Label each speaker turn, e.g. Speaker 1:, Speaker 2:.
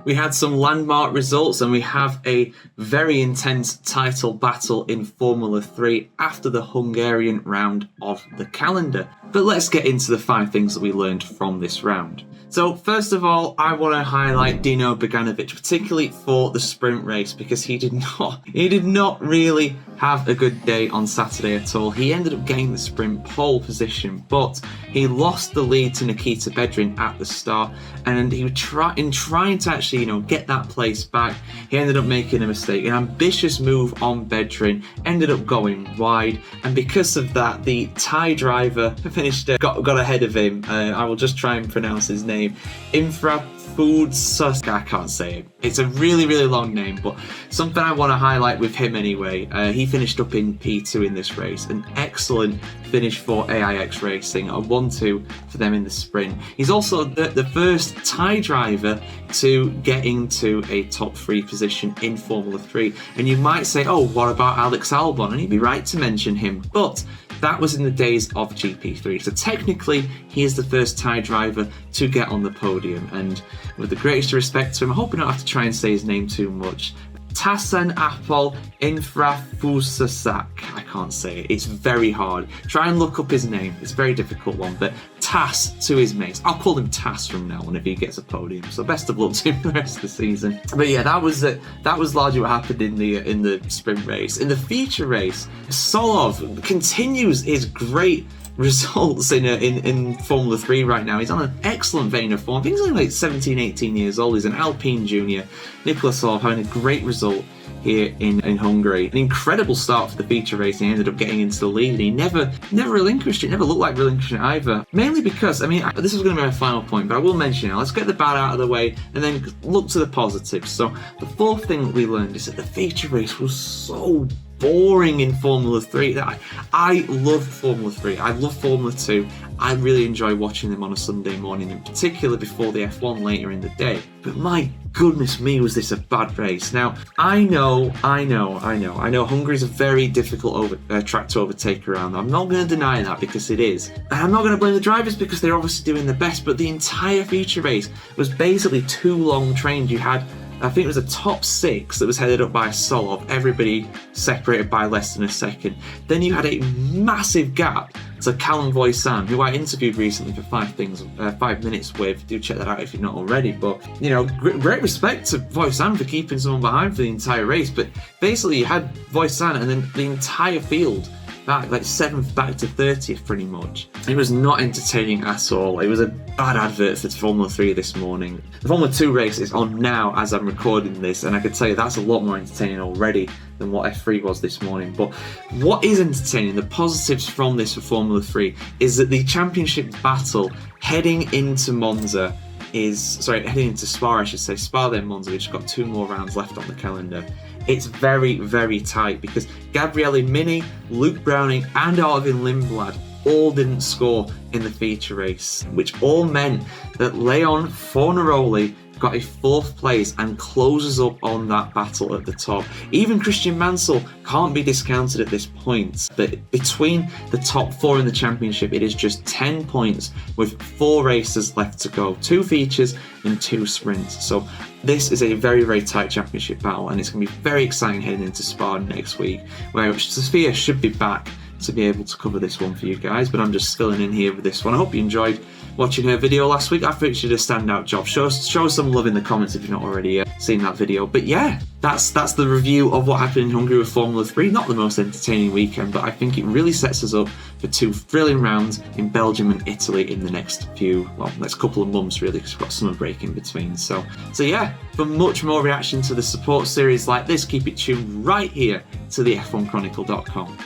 Speaker 1: We had some landmark results and we have a very intense title battle in Formula 3 after the Hungarian round of the calendar. But let's get into the 5 things that we learned from this round. So first of all, I want to highlight Dino Beganovic, particularly for the sprint race, because he did not really have a good day on Saturday at all. He ended up getting the sprint pole position, but he lost the lead to Nikita Bedrin at the start, and he would trying to actually, get that place back. He ended up making a mistake. An ambitious move on Bedrin ended up going wide, and because of that, the Thai driver got ahead of him. I will just try and pronounce his name. I can't say it. It's a really, really long name, but something I want to highlight with him anyway. He finished up in P2 in this race. An excellent finish for AIX Racing. A 1-2 for them in the sprint. He's also the first Thai driver to get into a top 3 position in Formula 3. And you might say, oh, what about Alex Albon? And you'd be right to mention him, but that was in the days of GP3. So technically, he is the first Thai driver to get on the podium. And with the greatest respect to him, I hope I don't have to try and say his name too much. Tassan Apol Infrafusasak. I can't say it. It's very hard. Try and look up his name. It's a very difficult one. But Tass to his mates. I'll call him Tass from now on if he gets a podium. So best of luck to him for the rest of the season. But yeah, that was largely what happened in the sprint race. In the feature race, Solov continues his great results in Formula 3 right now. He's on an excellent vein of form. I think he's only like 17, 18 years old. He's an Alpine junior. Nicholas Solov having a great result here in Hungary. An incredible start for the feature race, and he ended up getting into the lead, and he never relinquished it. Never looked like relinquishing it either. Mainly because, this is going to be my final point, but I will mention it. Let's get the bad out of the way and then look to the positives. So the 4th thing that we learned is that the feature race was so boring in Formula 3. I love Formula 3. I love Formula 2. I really enjoy watching them on a Sunday morning, in particular before the F1 later in the day. But my goodness me, was this a bad race. Now, I know Hungary's a very difficult track to overtake around. I'm not going to deny that, because it is. And I'm not going to blame the drivers, because they're obviously doing their best, but the entire feature race was basically 2 long trains. You had, I think it was a top 6 that was headed up by Solov, everybody separated by less than a second. Then you had a massive gap to Callum Voisin, who I interviewed recently for 5 minutes with. Do check that out if you're not already. But, great respect to Voisin for keeping someone behind for the entire race. But basically you had Voisin and then the entire field back, like 7th back to 30th pretty much. It was not entertaining at all. It was a bad advert for Formula 3 this morning. The Formula 2 race is on now as I'm recording this, and I could tell you that's a lot more entertaining already than what F3 was this morning. But what is entertaining, the positives from this for Formula 3, is that the championship battle heading into heading into Spa, I should say, Spa then Monza, which got 2 more rounds left on the calendar. It's very, very tight, because Gabriele Mini, Luke Browning and Arvin Lindblad all didn't score in the feature race, which all meant that Leon Fornaroli got a 4th place and closes up on that battle at the top. Even Christian Mansell can't be discounted at this point, but between the top 4 in the championship, it is just 10 points with 4 races left to go, 2 features and 2 sprints. So this is a very, very tight championship battle, and it's going to be very exciting heading into Spa next week, where Sophia should be back to be able to cover this one for you guys, but I'm just filling in here with this one. I hope you enjoyed watching her video last week. I think she did a standout job. Show us some love in the comments if you've not already seen that video. But yeah, that's the review of what happened in Hungary with Formula 3. Not the most entertaining weekend, but I think it really sets us up for 2 thrilling rounds in Belgium and Italy in the next couple of months really, because we've got summer break in between. So yeah, for much more reaction to the support series like this, keep it tuned right here to the F1Chronicle.com.